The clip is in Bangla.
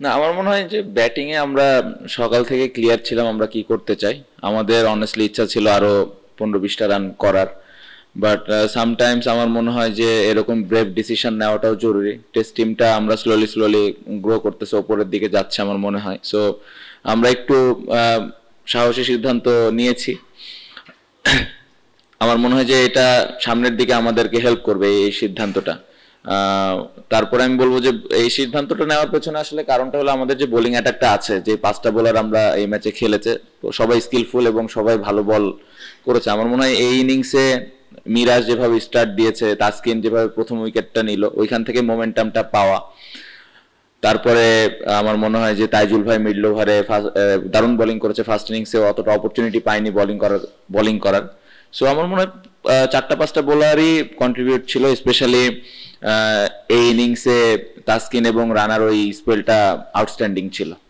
না, আমার মনে হয় যে ব্যাটিং এ আমরা সকাল থেকে ক্লিয়ার ছিলাম আমরা কি করতে চাই। আমাদের অনেস্টলি ইচ্ছা ছিল আরো 15-20টা রান করার। বাট সামটাইমস আমার মনে হয় যে এরকম ব্রেভ ডিসিশন নেওয়াটাও জরুরি। টেস্ট টিমটা আমরা স্লোলি স্লোলি গ্রো করতেছে, ওপরের দিকে যাচ্ছে আমার মনে হয়। সো আমরা একটু আহ, সাহসী সিদ্ধান্ত নিয়েছি। আমার মনে হয় যে এটা সামনের দিকে আমাদেরকে হেল্প করবে এই সিদ্ধান্তটা। আহ, তারপরে আমি বলবো যে এই সিদ্ধান্তটা নেওয়ার পেছনে আসলে কারণটা হলো আমাদের যে বোলিং অ্যাটাকটা আছে, যে 5টা বোলার আমরা এই ম্যাচে খেলেছে, তো সবাই স্কিলফুল এবং সবাই ভালো বল করেছে। আমার মনে হয় এই ইনিংসে মিরাজ যেভাবে স্টার্ট দিয়েছে, তাসকিন যেভাবে প্রথম উইকেটটা নিল, ওইখান থেকে মোমেন্টামটা পাওয়া। তারপরে আমার মনে হয় যে তাইজুল ভাই মিডল ওভারে দারুণ বোলিং করেছে, ফার্স্ট ইনিংসে অতটা অপরচুনিটি পায়নি বোলিং করার। সো আমার মনে হয় 4টা 5টা বোলারই কন্ট্রিবিউট ছিল, স্পেশালি এই ইনিংসে তাসকিন এবং রানার ওই স্পেলটা আউটস্ট্যান্ডিং ছিল।